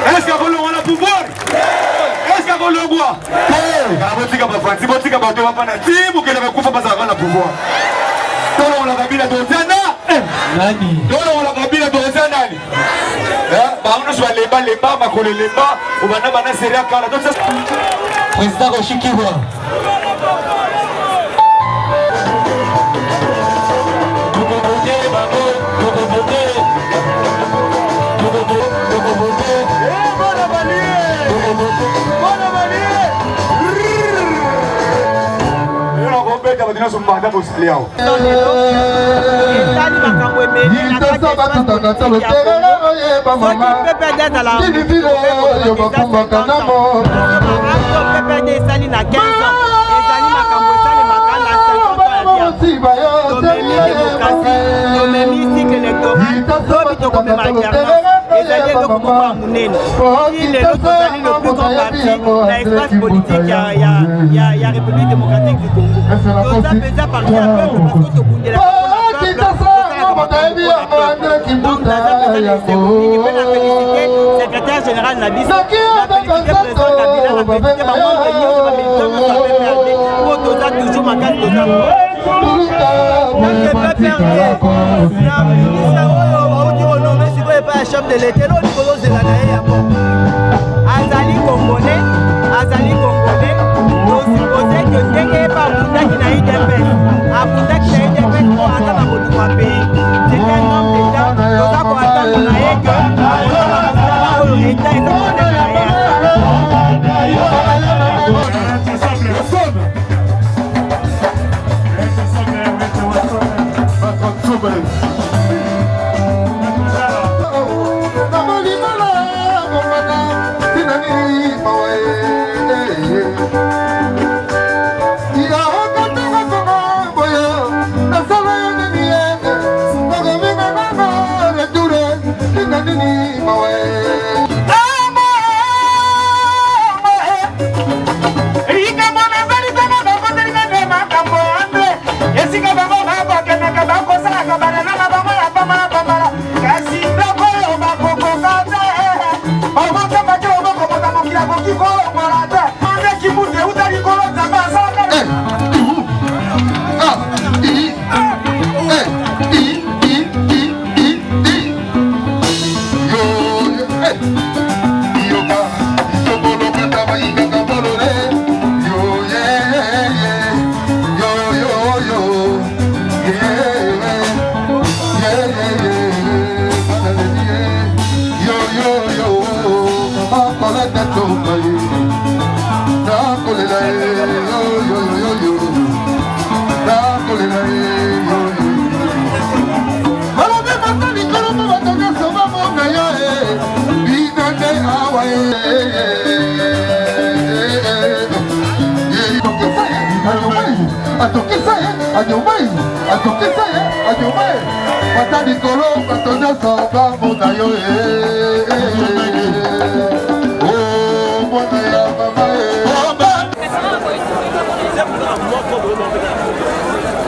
Est-ce qu'il y a le pouvoir? Est-ce qu'il y a le bois? Président Rochikiwa. L'espace politique, il y a République démocratique du Congo. Donc ça faisait partie un peuple parce que tout le monde secrétaire général Nabis, la félicité président Kabila, la félicité maman de toujours ma carte pas chef de l'État, Azali Congolais, nous supposons que dès qu'il n'y a pas Bouddha qui n'a eu des peines, à Bouddha qui n'a eu des peines pour attendre à pays. C'est un homme d'État, nous avons attendu qu'on a eu que l'État est en train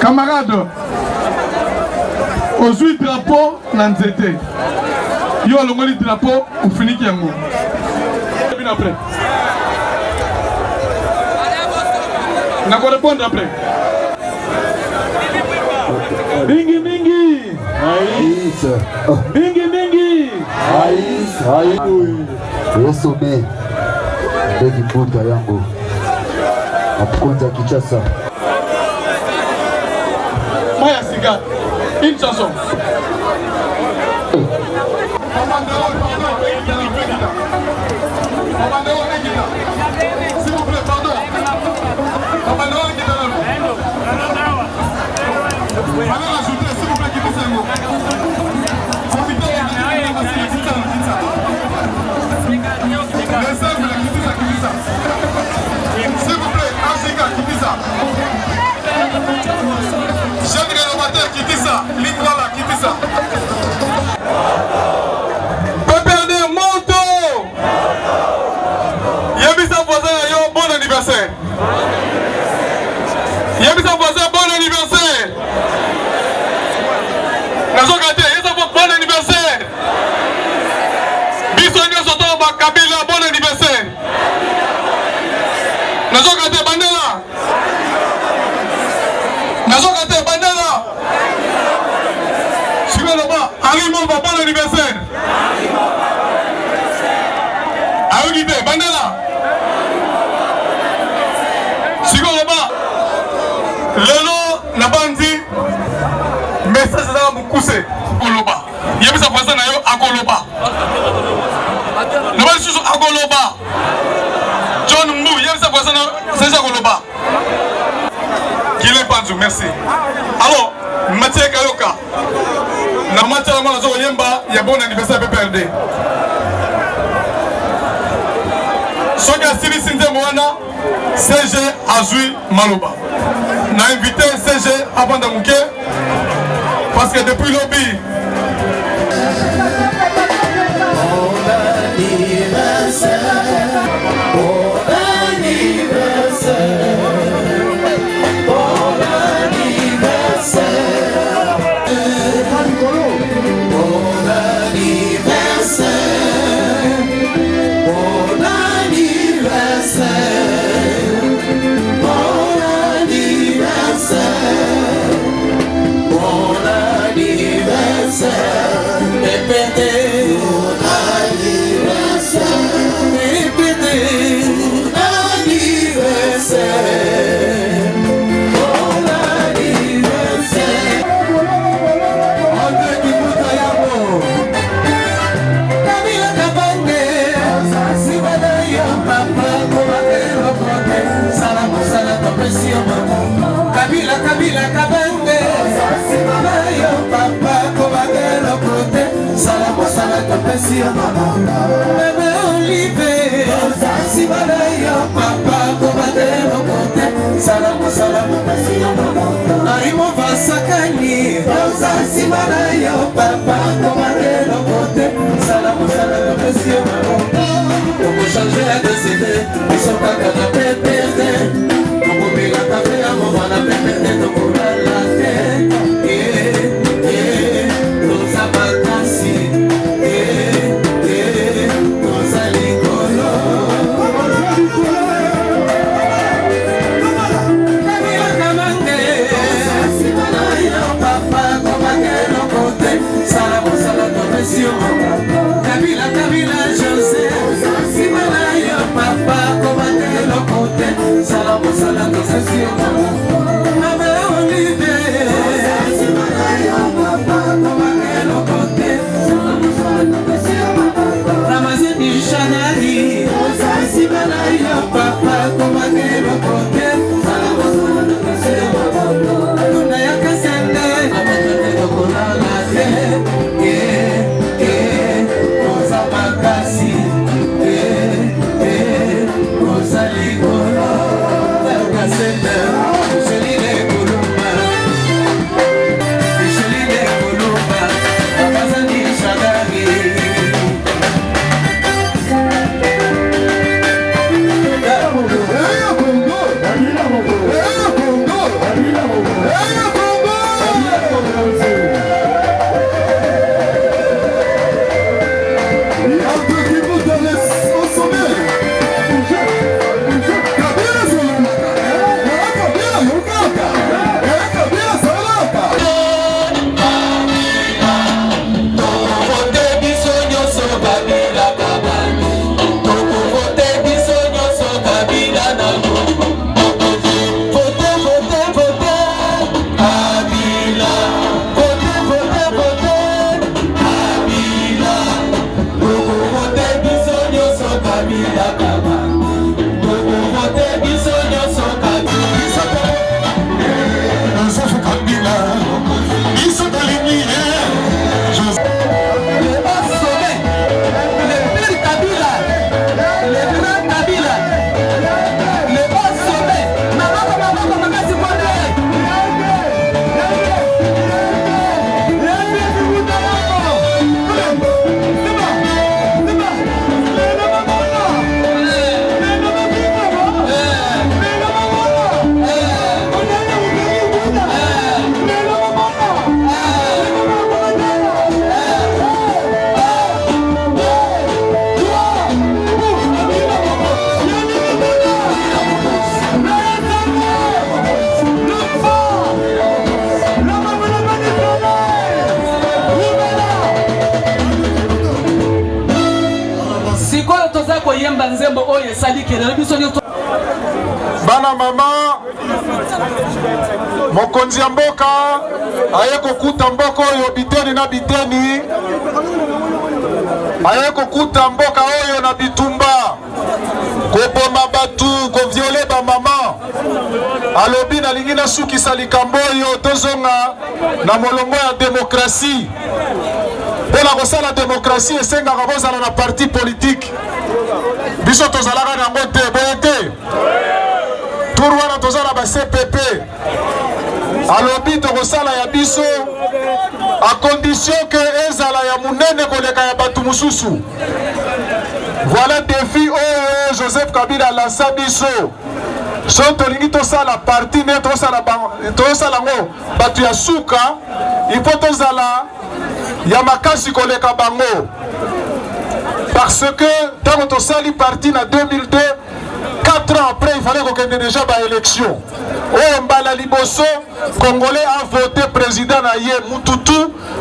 camarades, aux 8 drapeaux, Nanzete. Yo, le drapeau, ou fini Kiango. Après. On va répondre après. Bingi Bingi. Aïs. Bingi Bingi. Aïs. Aïs. Le sommet. David Bouta Yango. Apkonza Kichasa. Maya Siga. Une chanson. S'il vous plaît, pardon. Allez rajouter, s'il vous plaît, qui dit ça. S'il vous plaît, Africa qui dit ça. Jeune rénovateur qui dit ça. kitisa, lingala, kitisa. PPRD moto. Yebisa voisin yo, bon anniversaire. Yebisa voisin, bon anniversaire. Nazokate, yesa bon anniversaire. Biso nyo soto ba Kabila, bon anniversaire. Nazokate bandela. Nazokate bandela. Suivez le bas. Henri Momba, bon anniversaire. Aougide, bandela. Suivez le bas. Lelo, la bandi. Message za mukuse. Koloba. Yebisa français na yo akoloba. Nobel susu akoloba. John Mou, yebisa français na c'est akoloba. Guilin Panzou, merci. Alors, Mathieu Kayoka. Na Mathieu Lamana Zo Yemba, il y a bon anniversaire PPRD. Soka Siri Sinde Moana, CG Azui Maloba. On a invité CG Abanda Mouké parce que depuis lobby. Kabila Kabange, yo papa Kobagelo Prote, Salamo Salato Pesio Bebe Olive, Sibala yo papa Kobagelo Prote, Salamo Pesio Arimo Vasakani, Sibala yo papa Kobagelo Prote, Salamo Pesio Como changer la décider, ils sont pas qu'à perdre. La café a mover la pepete no cura la te nos abacasi nos alicolo Kabila Kabange Simana papa Kobagelo Kote Salamo Salato Pesio Kabila José Simana papa Kobagelo koyemba nzembo oyo esalikele biso nyoto bana mama mokonzi ya mboka aye kokuta mboka oyo biteni na biteni aye kokuta mboka oyo na bitumba koboma batu koviole bamama alobi nalingi nasukisa likambo oyo tozonga na molongo ya demokrasi mpona kosala demokrasi esengaka bozala na parti politike biso tozalaka nango te boye te tour wana tozala ba CPP alobi tokosala ya biso a condition que ezala ya munene koleka ya batu mususu. Voilà défi oyo Joseph Kabila lança biso so tolingi tosala parti ne tosala ngo batu ya suka il faut tozala ya makasi koleka bango parce que tant que tosali parti na 2002 4 ans après, il fallait qu'on ait déjà une élection. Oh, Mbala Liboso, Congolais a voté président Naye Mututu,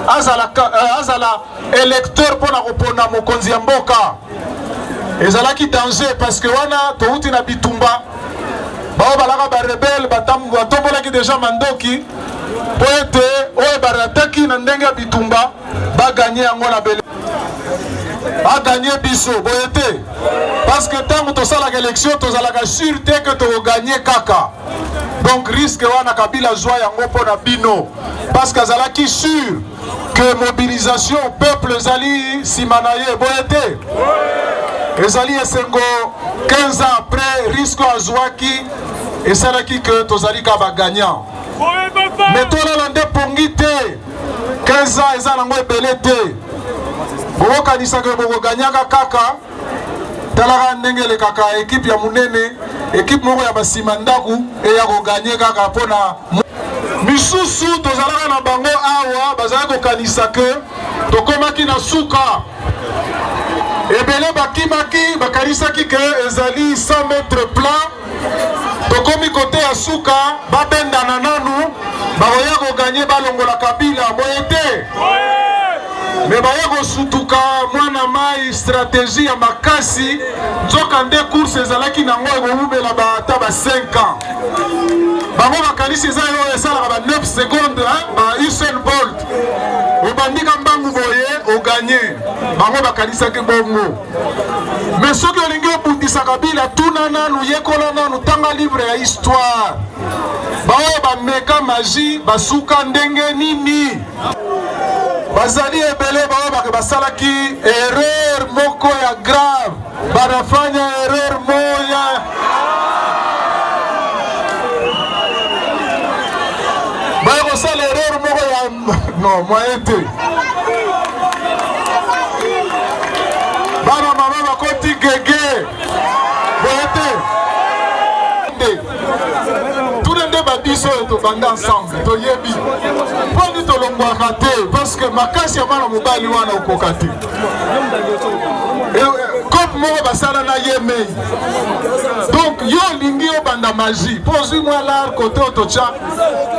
Azala électeur pour la Mokonzi Mboka. Et ça là qui danger parce que wana touti na bitumba. Bao balaka ba rebelle batombola ki déjà mandoki. Poete oye barataki na ndenge ya bitumba ba gagner yango na bele. A gagné biso boyete parce que tant que tu as l'élection tu as la sûreté que tu vas gagner kaka donc risque wana Kabila zwa yango pona bino parce que zala qui sûr que mobilisation peuple zali simanaye boyete ezali esengo 15 ans après risque azwaki et cela qui que tu zali ka ba gagnant mais toi la ndé pongite 15 ans ezala ngo ebelete Boko kanisa ke boko ganyaka kaka talaka ndengele kaka équipe ya munene équipe moko ya basimandaku e ya ko gagner kaka pona misusu tozalaka na bango awa bazala ko kanisa ke tokomaki na suka ebele bakimaki bakanisaki ke ezali 100 mètres plat tokomi kote ya suka babendana nanu bakoya ko gagner balongola Kabila moyete mais bayako sutuka mwana mai stratégie ya makasi nzoka nde course ezalaki nango ekobubela bata ba 5 ans bango makanisi eza oyo esalaka ba 9 secondes ba Usain Bolt obandika mbangu boye oganye bango bakanisaki bongo mais soki olingi obundisa Kabila tuna nanu yekola nanu tanga livre ya histoire baoyo bameka magie basuka ndenge nini bazali ebele bao bake basalaki erreur moko ya grave banafanya erreur moya baye kosala erreur moko ya non moyen te bana mama bakoti gege boye te nde babiso tobanda ensemble toyebi poni tolongwaka te parce que makasi ya mwana mobali wana okoka te kope moko basala na ye mei donc yo olingi obanda magie mpo ozwi mwa lar kote ototya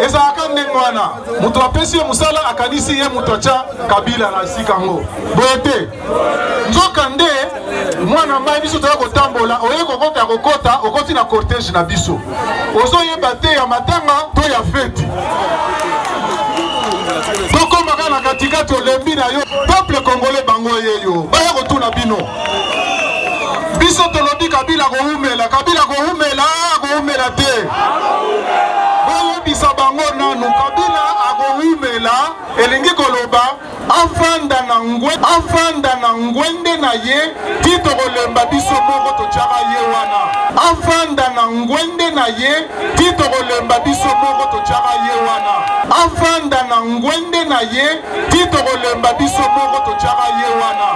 ezalaka ndenge wana moto apesi ye mosala akanisi ye moto atya Kabila na esika yango boye te nzoka nde mwana mai biso toya kotambola oye kokota kokota okoti na cortège na biso ozoyeba te ya matanga to ya feti tokomaka na katikati olembi na yo peuple congolais bango yeyo baya kotuna bino biso tolobi Kabila koumela koumela te boyebisa bango nanu Kabila akoumela elingi koloba afanda na ngwende na ye tito kolemba biso moko totyaka ye wana afanda na ngwende na ye tito kolemba biso moko totyaka ye wana afanda na ngwende na ye tito kolemba biso moko totyaka ye wana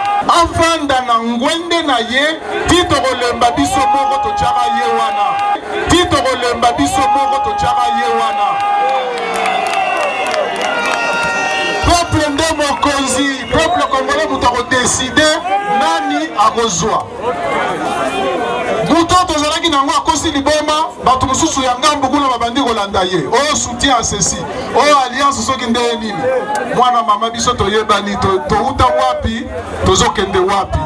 afanda na ngwende na ye tito kolemba biso moko totyaka ye wana tito kolemba biso moko totyaka ye wana peuple nde mokonzi peuple congolais moto akodeside nani akozwa Muto tozalaki nango akosi liboma bato mosusu ya ngambo kuna babandi kolanda ye o soutien à ceci o alliance soki nde nini mwana mama biso toyebani touta wapi tozokende wapi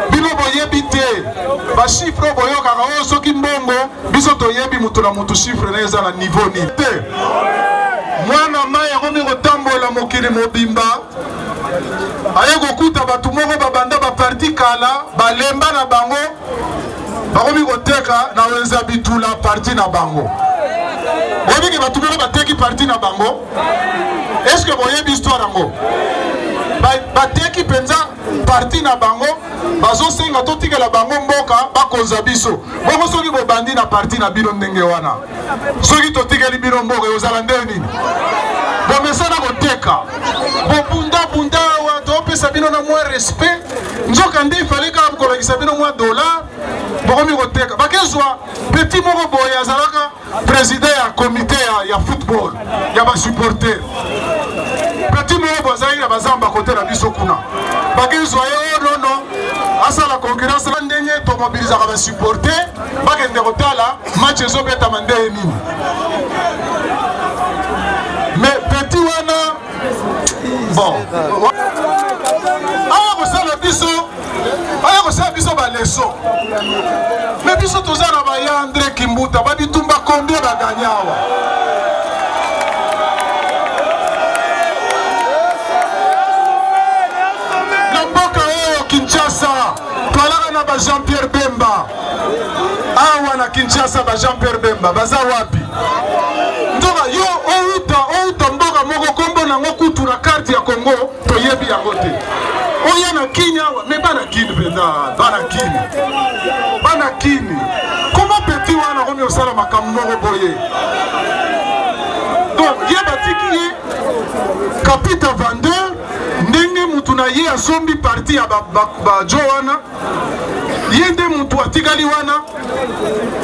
bino boyebi te bashifre boyokaka oyo soki mbongo biso toyebi mutu na mutu shifre na eza na niveau nini te mwana mai akomi kotambola mokili mobimba aye kokuta bato moko babanda baparti kala balemba na bango bakomi koteka na wenza bitula parti na bango oyebiki bato moko bateki parti na bango eske boyebi histoire yango bateki mpenza parti na bango bazosenga totikela bango mboka bakonza biso bongo soki bobandi na parti na bino ndenge wana soki totikeli bino mboka ezala nde nini bomesana koteka bobundabunda topesa bino na mwa respect nzoka nde ifale kaka kolakisa bino mwa dollar bokomi koteka bakezwa petit moko boye azalaka président ya comité ya football ya basupporter petit moko boye azalaki na bazamba kote na biso kuna bakezwa ye nono asala concurrence la ndenge tomobilizaka basupporter bakende kotala match ezobetama nde nini mais petit wana bon aya kosala biso baleson mais biso toza na baya André Kimbuta babitumba combien baganya awa na mboka oyo Kinshasa twalaka na ba Jean-Pierre Bemba awa na Kinshasa ba Jean-Pierre Bemba baza wapi ndoka yo outa mboka moko kombo nango kutu na carte ya Congo toyebi yango te oya na Kenya me bana kini penda bana kini comment petit wana komi osala makambo moko boye donc ye batiki ye kapita vendeur ndenge mutu na ye asombi parti ya ba Joana ye nde mutu atikali wana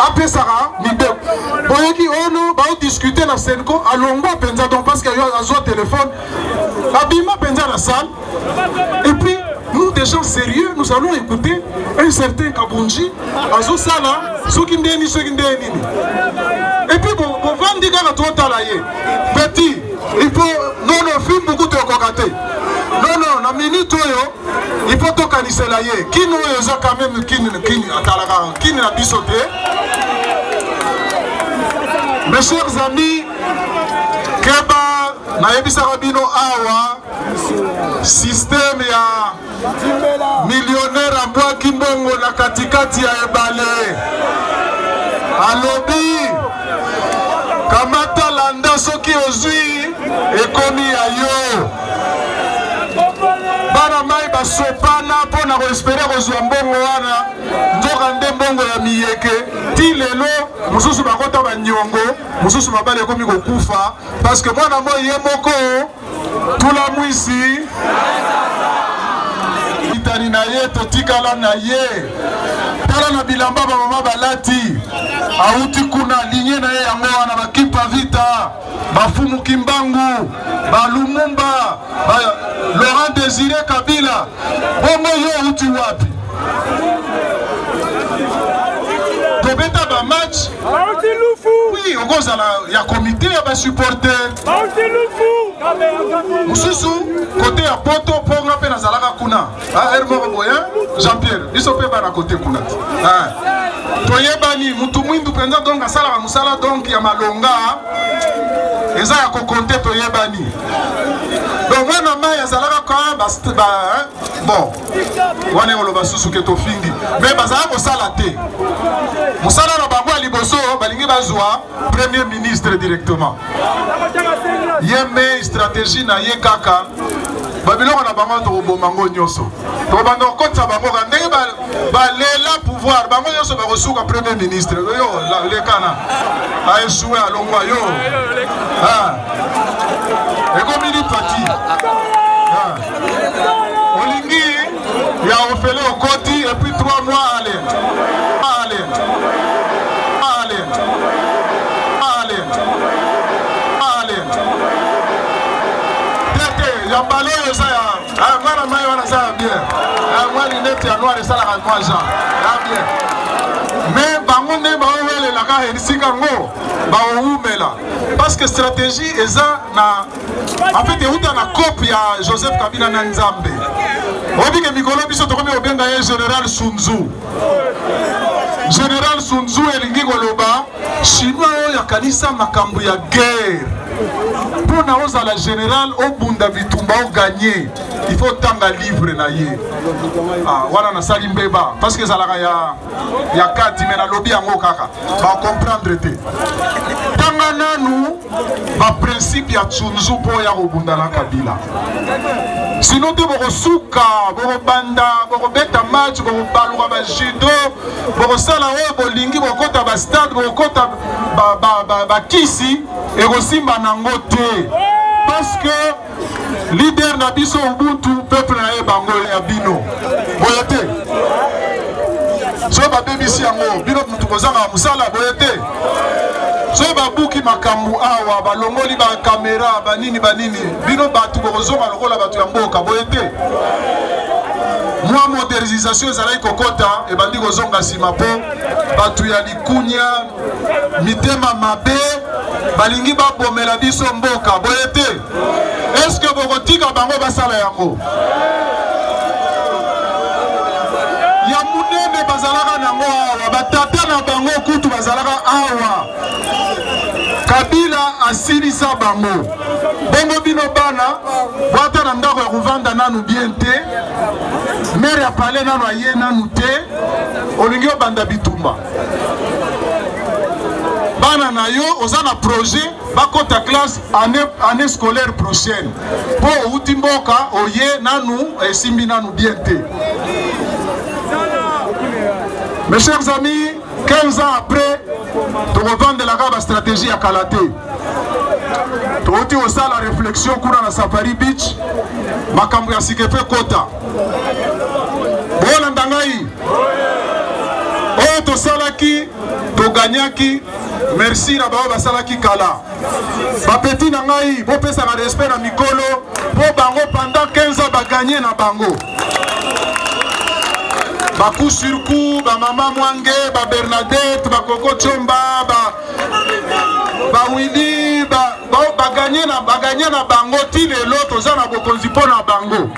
apesaka mibeko boyeki ono baodiscute na Senko alongwa penza donc parce que yo azwa téléphone abima penza la salle et puis nous des gens sérieux nous allons écouter un certain Kabunji azo sala soki ndeni et puis bon vandi kaka totala ye petit il faut non film beaucoup de kokate non na minute oyo il faut tokanisela ye kini oyo eza quand même kini atalaka kini na biso te. Mes chers amis, keba nayebisaka bino awa système ya millionnaire ambwaki mbongo na katikati ya ebale alobi kamata landa soki ozwi ekomi ya yo bana mai basopana mpo na koespere kozwa mbongo wana nzoka nde mbongo ya miyeke ti lelo mosusu bakota banyongo mosusu mabale ekomi kokufa parce que mwana moi ye moko tula mwisi itani na ye totikala na ye tala na bilamba bamama balati auti kuna linye na ye yango wana bakipa vita bafumu Kimbangu balumumba Laurent Désiré Kabila bongo yo uti wapi tobeta ba match oui okozala ya comité ya ba supporter mususu côté ya poto ponga pe nazalaka kuna hermoko boya Jean-Pierre biso pe bana côté kuna toyebani mutu mwindu penza donc asala musala donc ya malonga eza ya kokonte toyebani donc wana mai azalaka kwa bon wana oloba susu ke tofingi mais bazala kosala te musala na bango ya liboso balingi bazwa premier ministre directement yeme stratégie na ye kaka babiloko na bango tokobomango nyonso tokobanda kokotisa bango ka ndenge balela pouvoir bango nyonso bakosuka premier ministre yo lekana aesue alongwa yo ekomili pati olingi ya ofele okoti et puis 3 mois alente yambalo oyo eza ya mwana mai wana eza ya bien mwa linete ya noir esalaka mwa jean ya bien mais bango nde baolelaka elisika ngo baoumela parce que stratégie eza na en fait euta na cope ya Joseph Kabila na Nzambe obike mikolo biso tokomi obenga ye Général Sun Tzu. Général Sun Tzu elingi koloba chinois oyo akanisa makambo ya guerre mpona ozala général obunda bitumba oganye il faut tanga livre na ye wana nasali mbeba parce que ezalaka ya kati me nalobi yango kaka bacomprendre te tanga nanu baprincipe ya Sun Tzu mpo ya kobunda na Kabila sino te bokosuka bokobanda bokobeta match bokobaluka bajudo bokosala oyo bolingi bokota bastade bokota bakisi ekosimba nango te parce que leader na biso Ubuntu peuple na ye bango ya bino boye te so babebisi yango bino mutu kozanga musala boye te so babuki makambo awa balongoli bakamera banini bino batu bokozonga lokola batu ya mboka boye te mwa modernisation ezalaki kokota ebandi kozonga nsima mpo batu ya likunya mitema mabe balingi babomela biso mboka boye te eske bokotika bango basala yango ya munene bazalaka nango awa batata na bango kutu bazalaka awa Kabila asilisa bango bongo bino bana bwata na ndako ya kovanda nanu bien te maire ya pale nanu aye nanu te olingi obanda bitumba bana na yo oza na projet bakota classe année scolaire prochaine po outi mboka oye nanu esimbi nanu bien te. Mes chers amis, 15 ans après tu revendelaka ba stratégie ya kalate touti osala réflexion kuna na Safari Beach makambo ya sikepe kota bolanda ngai oyo tosalaki toganyaki merci na bao basalaki kala bapeti na ngai bopesaka respect na mikolo po bango pendant 15 ans baganye na bango ba coup sur coup ba mama Mwange ba Bernadette ba Coco Chomba ba Willy ba gagné na bango ti lelo toza na bokonzi po na bango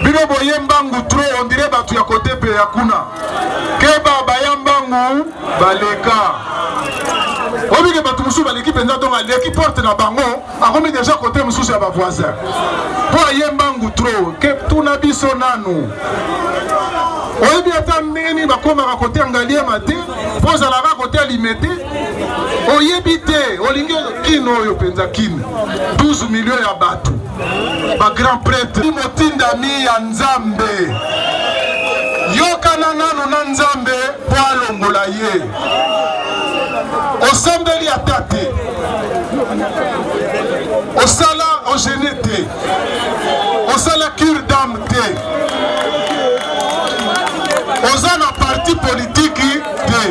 bino boye mbangu tro on dirait batu ya côté pe ya kuna ke ba ya mbangu baleka obike batu musu baleki penza donc aleki porte na bango akomi déjà côté musu ya ba voisin po ye mbangu tro ke tuna biso nanu oyebi ata ndenge bakomaka kote ya ngaliema te po ozalaka kote ya limete oyebi te olingi kino oyo mpenza kino 12 millions ya bato bagrand prêtre motindami ya Nzambe yokana nano na Nzambe po alongola ye osambeli ata te osala ogene te osala cure d'âme te oza na parti politique te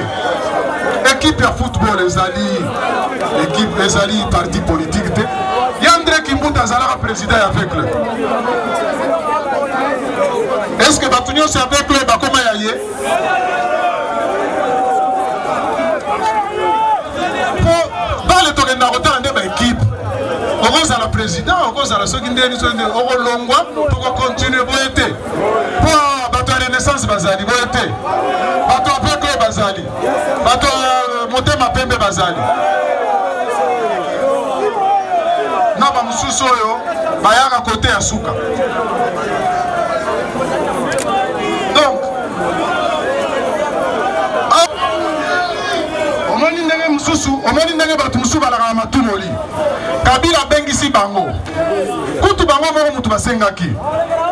équipe ya football ezali parti politique te Yandre Kimbuta azalaka président ya avec le est-ce que batu nyonso avec le bakoma ya ye po bale tokenda kotala nde baéquipe okozala président okozala soki ndeni okolongwa tokokontinue boye te po bato ya renaissance bazali boye te bato avec le bazali bato motema pembe bazali na bamosusu oyo bayaka kote ya suka donc omoni ndenge mosusu omoni ndenge bato mosusu balaka na matumoli Kabila bengisi bango kutu bango moko mutu basengaki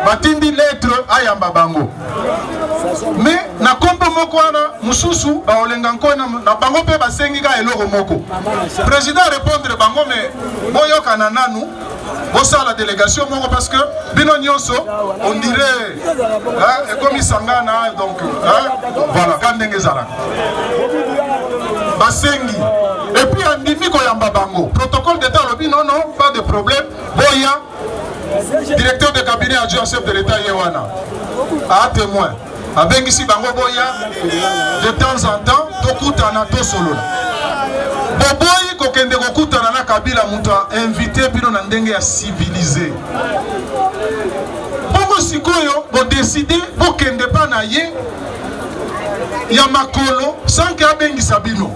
batindi lettre ayamba bango mais na kompo moko wana mususu baolenga nko na bango pe basengi ka eloko moko président répondre bango mais boyokana nanu bosala délégation moko parce que bino nyonso on dirait ekomi sangana donc voilà kandenge zala basengi et puis andimi koyamba bango protocole d'état lobi non pas de problème boya directeur de cabinet adjoint chef de l'état yewana a témoin abengisi bango boya de temps en temps tokutana tosolola boboyi kokende kokutana na Kabila mutu invité bino na ndenge ya civilisé bongo sikoyo bodeside bokende pa na ye ya makolo sans que abengisa bino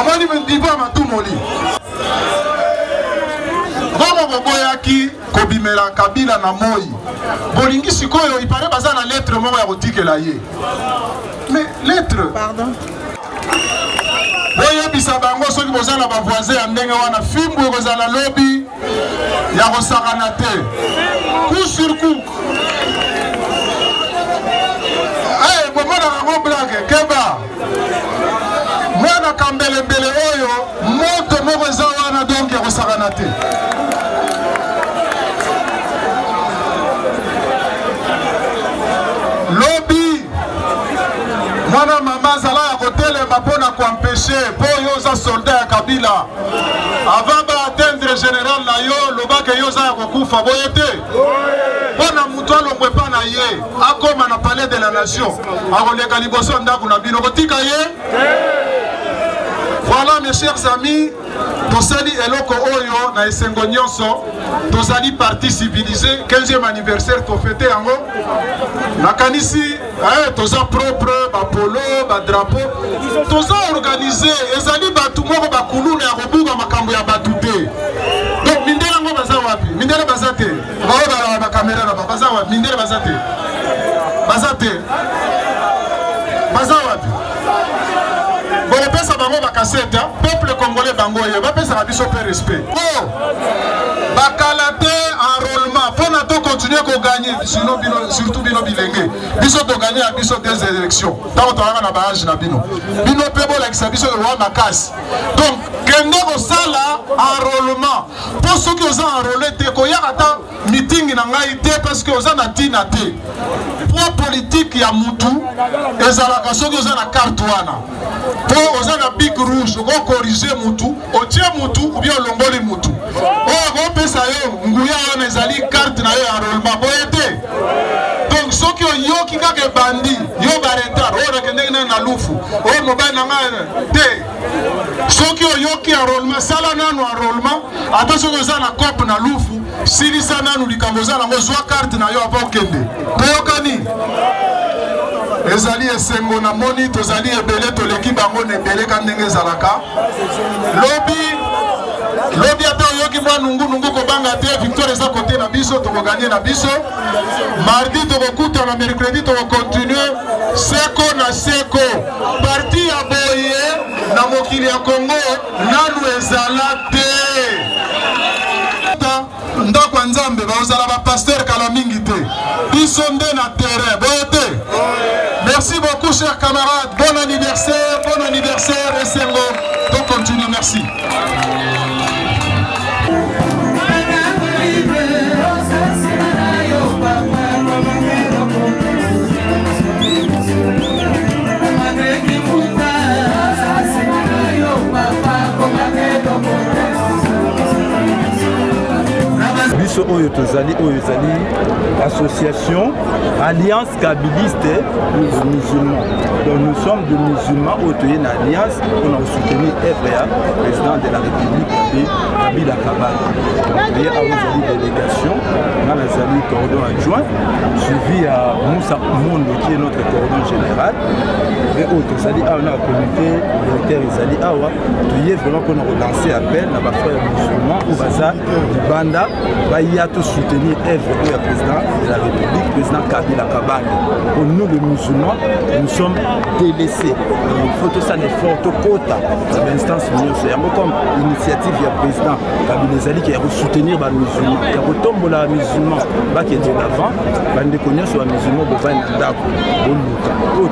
omoni mendiva matumoli bongo boboyaki kobimela Kabila na moi bolingi sikoyo ipare baza na lettre moko ya kotikela ye mais lettre pardon boyebisa bango soki boza na bavoisin ya ndenge wana fimbu ekozala lobi ya kosakana te coup sur coup bomonaka ngo blake keba mwana kambelembele oyo moto moko eza wana donk ya kosakana te lobi mwana mama azala ya kotelema mpona koampeshe mpo yo oza soldat ya Kabila avant baatteindre général na yo lobake yo oza ya kokufa boye te mpona mutu alongwe pa na ye akoma na palais de la nation akoleka liboso ya ndako na bino kotika ye. Voilà mes chers amis, tosali eloko oyo na esengo nyonso tozali parti civilisé 15e anniversaire tofete yango nakanisi toza propre bapolo badrapeau toza organisé ezali batu moko bakuluna ya kobuka makambo ya batu te donc mindele yango baza wapi mindele baza te baoyo bakamera na baza wapi mindele baza te baza wapi bopesa bango bakasete peuple congolais bango ye bapesaka biso pe respect bakala te enrôlement mpona to continuer koganye surtout bino bilenge biso toganye ya biso des élections ntango tozalaka na baage na bino mpe bolakisa biso ewa makasi donc kende kosala enrôlement mpo soki oza enrôle te koyaka ata mitingi na ngai te parce que oza na ntina te po politique ya mutu ezalaka soki oza na carte wana po oza na big rouge okokorige mutu otie mutu ubia olongoli mutu oyo akopesa yo nguya wana ezali carte na yo ya enrôlement boye te donc soki oyoki kaka ebandi yo baretard oyo nakendeki nani na lufu oyo mobali na ngai te soki oyoki enrôlement sala nanu enrôlement ata soki oza na cope na lufu silisa nanu likambo oza nango zwa carte na yo ava okende toyokani ezali esengo na moni tozali ebele toleki bango na ebele ka ndenge ezalaka lobi ata oyoki mwa nungu kobanga te victoire eza kote na biso tokoganye na biso mardi tokokutana mercredi tokokontinue seko na seko parti ya boye na mokili ya Congo nanu ezala te ndako ya Nzambe baozala bapaster kala mingi te biso nde na terrain boye te. Merci beaucoup chers camarades, bon anniversaire Esengo, donc continue, merci. biso oyo tozali association Alliance Kabiliste des musulmans. Donc nous sommes des musulmans autoyés une alliance pour nous soutenir FRA, président de la République de Kabila Kabala. Et à une délégation, dans la Zali cordon adjoint, suivi à Moussa Mondo qui est notre cordon général. Et autres, c'est-à-dire on a un comité militaire Zali Awa, qui est vraiment pour nous relancer appel à nos frères musulmans au bazar du Banda, il y a tout soutenir FRA, président de la République, président Kabila Kabala. Pour nous les musulmans, nous sommes délaissés. Il faut tout ça des fortes quotas dans l'instance c'est comme initiative du président Kabila Zali qui a soutenir les musulmans, qui a retombé les musulmans, qui est de l'avant, qui est connu sur les musulmans, qui est de l'avant, vous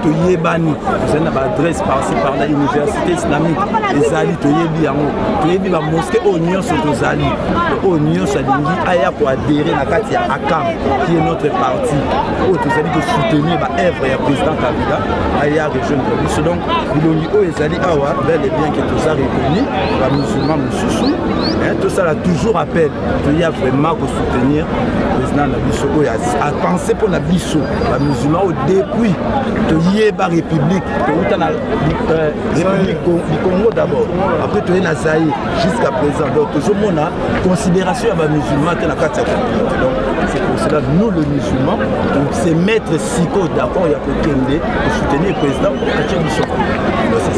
avez une adresse par-ci par-là, l'université islamique, les Zali, tu as la mosquée, Oignon sur les Zali, Oignon sur les baya pour adhérer à Katia Akam, qui est notre parti, où tous allez soutenir l'œuvre du président Kabila, à région de Bisso. Donc, Bilongi Ezali Awa, bel et bien que tout ça reconnu, les musulmans Moussoussou, tout ça a toujours appel, il y a vraiment pour soutenir le président Bisso, à penser pour la Bisso, les musulmans depuis, il y a la République, la République du Congo d'abord, après tu es la Zaïre, jusqu'à présent, donc toujours mon considération à les musulmans qui la carte. Donc c'est pour cela que nous les musulmans, donc c'est mettre Siko d'accord, il y a pour soutenir le président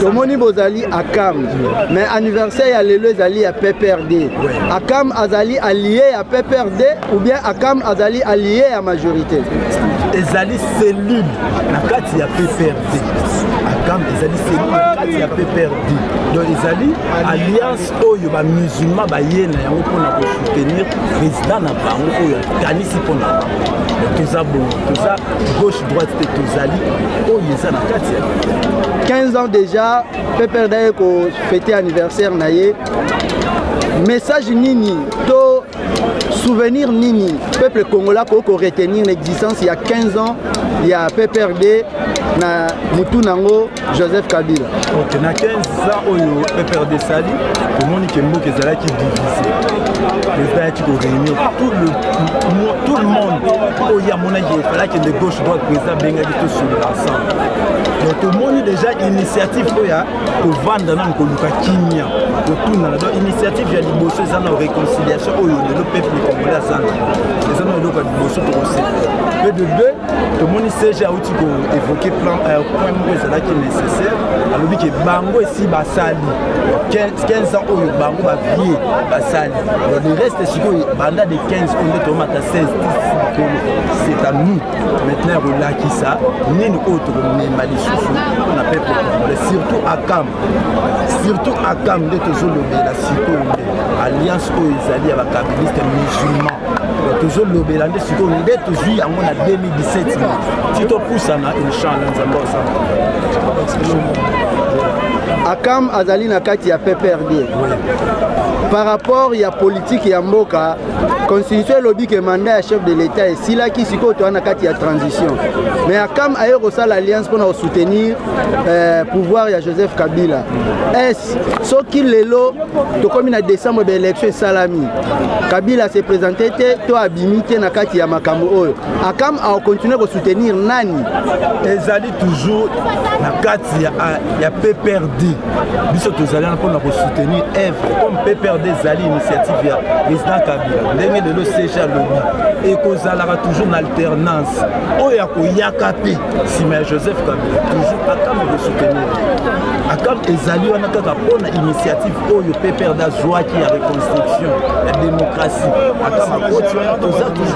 Tomoni Bozali Akam, mais anniversaire à l'élu Azali à PPRD. Akam Azali allié à PPRD ou bien Akam Azali allié à majorité. Ezali cellule na kati ya PPRD. Akam Ezali cellule na kati ya PPRD. Donc Ezali alliance oyo ba musulman ba yena yango pona ko soutenir président na bango oyo kanisi pona. Tout ça bon, tout ça gauche droite Ezali oyo eza na kati ya 15 ans déjà, PPRD a fêté anniversaire naïe. Message nini, to souvenir nini, peuple congolais pour retenir l'existence il y a 15 ans, il y a PPRD na Mutunango Joseph Kabila. Ok, na 15 ans oyo PPRD sali, tout le monde qui est mot qui est divisé. Les qui réunir tout le monde. Oh, il y a mon avis, il fallait que de gauche droite président Bengali tout sur l'ensemble. Donc tout le monde déjà initiative pour vendre dans le Kimia. Donc initiative il y a des bosses dans la réconciliation où le peuple congolais a les hommes de bosses pour aussi. Et de deux, tout le monde sait déjà où tu peux évoquer plan point qui est nécessaire. Alors que Bango ici Basali 15 ans où Bango va vieillir Basali. Le reste c'est que banda de 15 on est tombé à 16 c'est à nous maintenant là qui ça ni nous autres mais malicieusement on appelle surtout à Cam de toujours la Siko alliance où ils allaient avec les kabilistes musulmans toujours le Bélandais Siko on est toujours en 2017 si tu pousses na inchallah Akam Azali na kati ya PPRD. Par rapport à la politique ya mboka, constitution lobby que mandat à chef de l'État et si là qui siko to na kati ya transition. Mais Akam a eu l'alliance pour soutenir pouvoir ya Joseph Kabila. Est ce qu'il est là to comme en décembre de l'élection salami. Kabila s'est présenté to abimité na kati ya makambo oyo. Akam a continué à soutenir nani. Ezali toujours na kati ya PPRD. Biso tozali pour soutenir Eve comme PPRD zali initiative ya président Kabila. Ndenge de l'OCG lobby et kozalaka toujours en alternance. Oya ko yakape si mais Joseph Kabila toujours Akam de soutenir. Akam ezali wana kaka pona initiative oyo PPRD azwa ki ya reconstruction la démocratie. Akam a toujours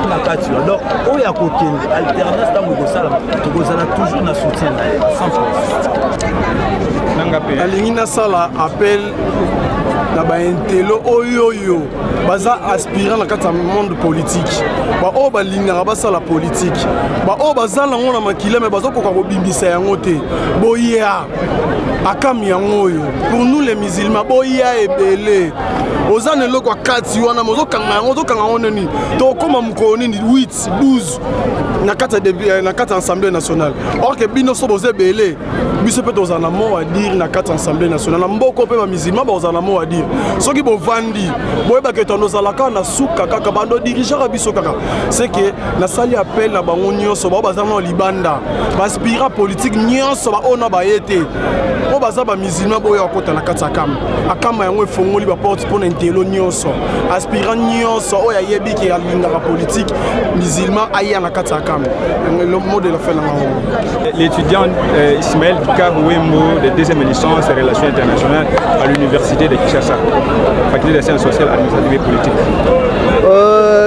na kati. Alors oya ko kende alternance tango kozala toujours na soutien na 100%. alingi nasala appel na baintelo oyo baza aspirant na kati ya monde politique baoyo balingaka basala politique baoyo baza nango na makila me bazokoka kobimbisa yango te boya Akam yango oyo pour nous les musulmans boya ebele oza na eloko ya kati wana ozokanga yango nini tokoma mokolo nini 8 12 na kati ya assemblée nationale or que bino so boza ebele biso mpe tozala na mot à dire na kati ya assemblée nationale na mboko mpe bamusulman bazala na mot à dire soki bovandi boyebaka eto nozalaka na suka kaka bando dirigeaka biso kaka c'est que nasali appel na bango nyonso bao baza na libanda baspira politique nyonso baoyo na baye te oyo baza bamusulman boyo akota na kati ya akama yango efongoli baporte mpona intelo nyonso aspirant nyonso oyo ayebi ke alingaka politique musulman aya na kati ya akama le mot de la fin na bango. L'étudiant Ismaël Wembo de deuxième licence et relations internationales à l'université de Kinshasa, faculté des sciences sociales, administratives et politiques.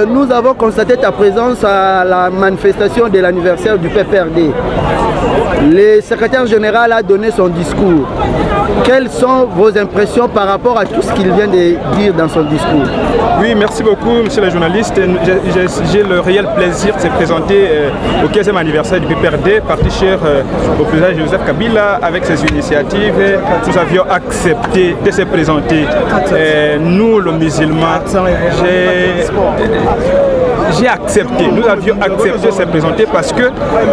Nous avons constaté ta présence à la manifestation de l'anniversaire du PPRD. Le secrétaire général a donné son discours. Quelles sont vos impressions par rapport à tout ce qu'il vient de dire dans son discours? Oui, merci beaucoup, monsieur le journaliste. J'ai le réel plaisir de se présenter au 15e anniversaire du PPRD, parti cher au président Joseph Kabila. Avec ses initiatives, nous avions accepté de se présenter. Nous, les musulmans, j'ai accepté, nous avions accepté de se présenter parce que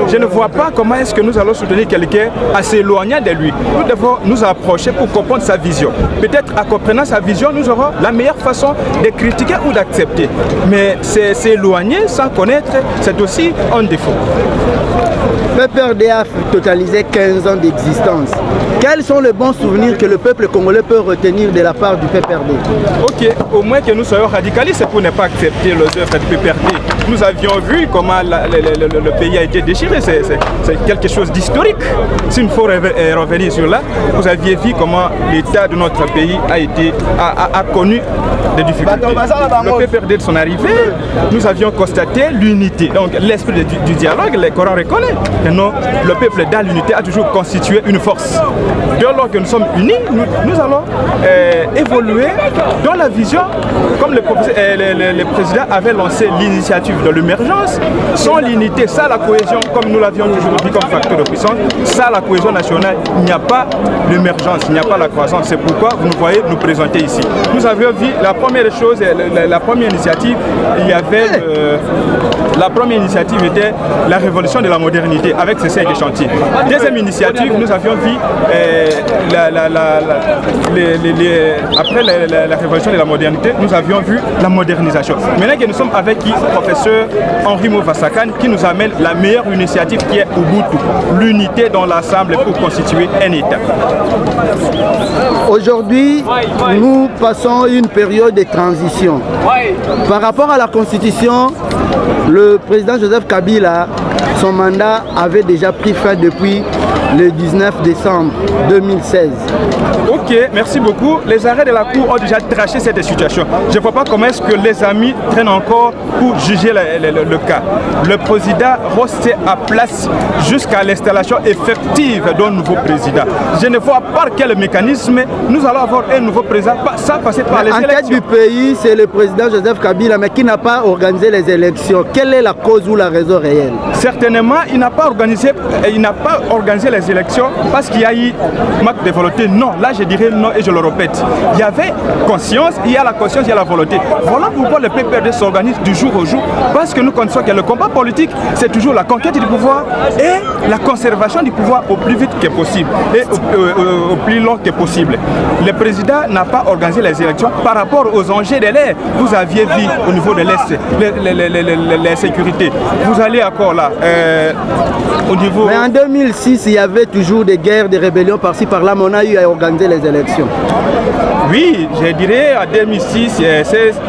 je ne vois pas comment est-ce que nous allons soutenir quelqu'un assez éloigné de lui. Nous devons nous approcher pour comprendre sa vision. Peut-être en comprenant sa vision, nous aurons la meilleure façon de critiquer ou d'accepter. Mais s'éloigner sans connaître, c'est aussi un défaut. PPRD a totalisé 15 ans d'existence. Quels sont les bons souvenirs que le peuple congolais peut retenir de la part du PPRD? Ok, au moins que nous soyons radicalistes pour ne pas accepter les œuvres du PPRD. Nous avions vu comment le pays a été déchiré, c'est quelque chose d'historique. S'il faut revenir sur là, vous aviez vu comment l'état de notre pays a connu des difficultés. Le PPRD de son arrivée, nous avions constaté l'unité, donc l'esprit du dialogue, le Coran reconnaît. Et non, le peuple dans l'unité a toujours constitué une force. Dès lors que nous sommes unis, nous allons évoluer dans la vision, comme le président avait lancé l'initiative de l'émergence. Sans l'unité, sans la cohésion, comme nous l'avions toujours dit comme facteur de puissance, sans la cohésion nationale, il n'y a pas l'émergence, il n'y a pas la croissance. C'est pourquoi vous nous voyez nous présenter ici. Nous avions vu la première chose, la première initiative, il y avait la première initiative était la révolution de la modernité avec ces 5 chantiers. Deuxième initiative, nous avions vu après la révolution de la modernité, nous avions vu la modernisation. Maintenant que nous sommes avec le professeur Henri Mouvasakan qui nous amène la meilleure initiative qui est Ubuntu, l'unité dans l'ensemble pour constituer un État. Aujourd'hui, nous passons une période de transition. Par rapport à la Constitution, le président Joseph Kabila, son mandat avait déjà pris fin depuis le 19 décembre 2016. Ok, merci beaucoup. Les arrêts de la Cour ont déjà traché cette situation. Je ne vois pas comment est-ce que les amis traînent encore pour juger le cas. Le président restait à place jusqu'à l'installation effective d'un nouveau président. Je ne vois pas quel mécanisme nous allons avoir un nouveau président sans passer par les élections. En tête du pays, c'est le président Joseph Kabila, mais qui n'a pas organisé les élections. Quelle est la cause ou la raison réelle? Certainement, il n'a pas organisé les élections parce qu'il y a eu manque de volonté. Non, là je dirais non et je le répète. Il y avait conscience, il y a la conscience, il y a la volonté. Voilà pourquoi le PPRD s'organise du jour au jour, parce que nous connaissons que le combat politique, c'est toujours la conquête du pouvoir et la conservation du pouvoir au plus vite que possible et au plus long que possible. Le président n'a pas organisé les élections par rapport aux enjeux de l'air. Vous aviez vu au niveau de l'Est, les sécurités. Vous allez encore là, au niveau... Mais en 2006, il y avait toujours des guerres, des rébellions par-ci par-là, mais on a eu à organiser les élections. Oui, je dirais en 2006, 2016,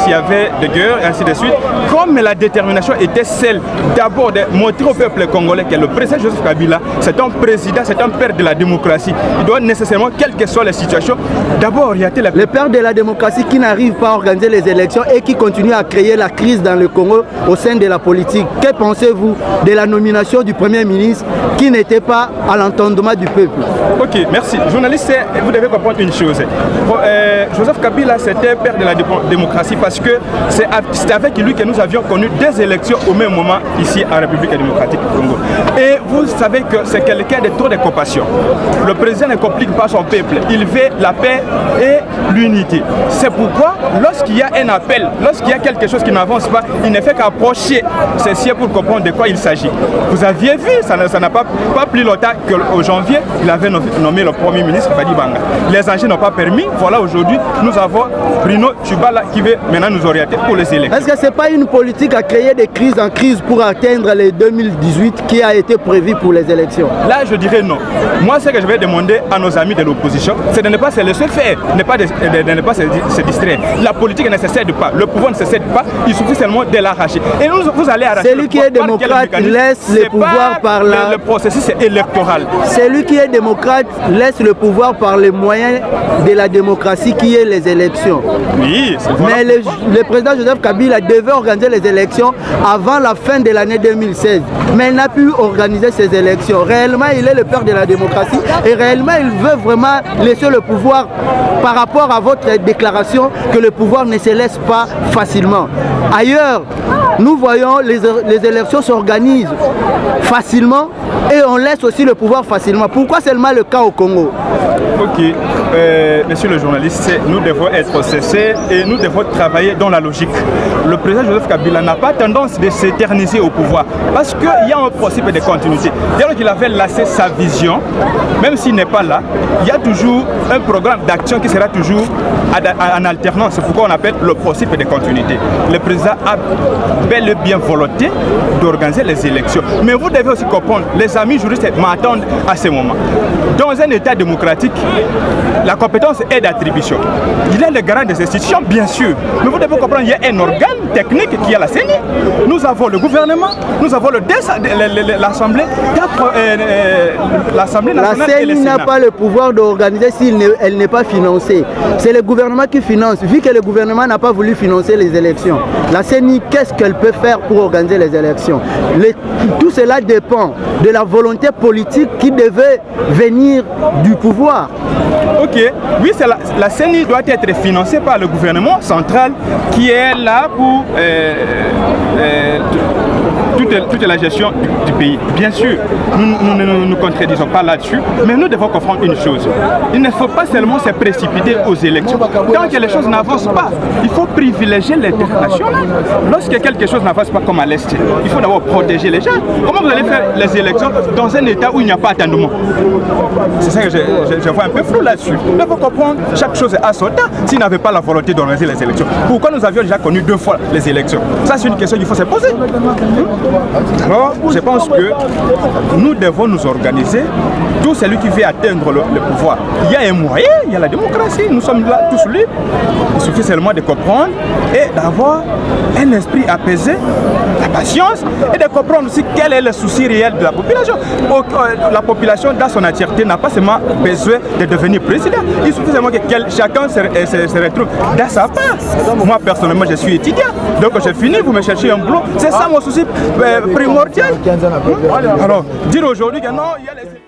il y avait des guerres, et ainsi de suite. Comme la détermination était celle d'abord de montrer au peuple congolais que le président Joseph Kabila, c'est un président, c'est un père de la démocratie. Il doit nécessairement, quelles que soient les situations, d'abord orienter la... Le père de la démocratie qui n'arrive pas à organiser les élections et qui continue à créer la crise dans le Congo au sein de la politique. Que pensez-vous de la nomination du Premier ministre qui n'était pas à l'entendement du peuple? Ok, merci. Journaliste, vous devez comprendre une chose. Joseph Kabila, c'était père de la démocratie parce que c'est avec lui que nous avions connu des élections au même moment ici en République démocratique du Congo. Et vous savez que c'est quelqu'un de trop de compassion. Le président ne complique pas son peuple. Il veut la paix et l'unité. C'est pourquoi lorsqu'il y a un appel, lorsqu'il y a quelque chose qui n'avance pas, il ne fait qu'approcher ces sièges pour comprendre de quoi il s'agit. Vous aviez vu, ça n'a pas plus longtemps qu'au janvier, il avait nommé le Premier ministre Fadi Banga. Les enjeux n'ont pas permis. Voilà, aujourd'hui, nous avons Bruno Tshibala qui veut maintenant nous orienter pour les élections. Est-ce que ce n'est pas une politique à créer des crises en crise pour atteindre les 2018 qui a été prévu pour les élections? Là, je dirais non. Moi, ce que je vais demander à nos amis de l'opposition, c'est de ne pas se laisser faire, de ne pas se distraire. La politique ne se cède pas, le pouvoir ne se cède pas, il suffit seulement de l'arracher. Et vous allez arracher. Celui qui est démocrate laisse le pouvoir par la processus est électoral. Celui qui est démocrate laisse le pouvoir par les moyens de la démocratie qui est les élections. Oui, c'est vrai. Mais le président Joseph Kabila devait organiser les élections avant la fin de l'année 2016. Mais il n'a pu organiser ces élections. Réellement, il est le père de la démocratie et réellement, il veut vraiment laisser le pouvoir par rapport à votre déclaration que le pouvoir ne se laisse pas facilement. Ailleurs, nous voyons les élections s'organisent facilement et on laisse aussi le pouvoir facilement. Pourquoi seulement le cas au Congo? Ok, monsieur le journaliste, nous devons être cessés et nous devons travailler dans la logique. Le président Joseph Kabila n'a pas tendance de s'éterniser au pouvoir parce qu'il y a un principe de continuité. Dès lors qu'il avait laissé sa vision, même s'il n'est pas là, il y a toujours un programme d'action qui sera toujours en alternance. C'est pourquoi on appelle le principe de continuité. Le président a bel et bien volonté d'organiser les élections. Mais vous devez aussi comprendre, les amis juristes m'attendent à ce moment. Dans un État démocratique, la compétence est d'attribution. Il est le garant des institutions, bien sûr. Mais vous devez comprendre, il y a un organe technique qui est la CENI. Nous avons le gouvernement, nous avons l'Assemblée nationale. La CENI n'a pas le pouvoir d'organiser si elle n'est pas financée. C'est le gouvernement qui finance. Vu que le gouvernement n'a pas voulu financer les élections, la CENI, qu'est-ce qu'elle peut faire pour organiser les élections? Tout cela dépend de la volonté politique qui devait venir du pouvoir. Ok, oui, la CENI doit être financée par le gouvernement central qui est là pour toute la gestion du pays. Bien sûr, nous ne nous contredisons pas là-dessus, mais nous devons comprendre une chose. Il ne faut pas seulement se précipiter aux élections. Tant que les choses n'avancent pas, il faut privilégier l'international. Lorsque quelque chose n'avance pas comme à l'Est, il faut d'abord protéger les gens. Comment vous allez faire les élections dans un État où il n'y a pas d'attendement? C'est ça que je vois un peu flou là-dessus. Il faut comprendre chaque chose à son temps s'il n'avait pas la volonté d'organiser les élections. Pourquoi nous avions déjà connu 2 fois les élections? Ça, c'est une question qu'il faut se poser. Alors, je pense que nous devons nous organiser. Tout celui qui veut atteindre le pouvoir, il y a un moyen, il y a la démocratie, nous sommes là tous libres. Il suffit seulement de comprendre et d'avoir un esprit apaisé, la patience et de comprendre aussi quel est le souci réel de la population. La population, dans son entièreté, n'a pas seulement besoin de devenir président. Il suffit seulement que chacun se retrouve dans sa part. Moi, personnellement, je suis étudiant, donc j'ai fini, vous me cherchez un boulot. C'est ça mon souci primordial. Alors, dire aujourd'hui que non, il y a les...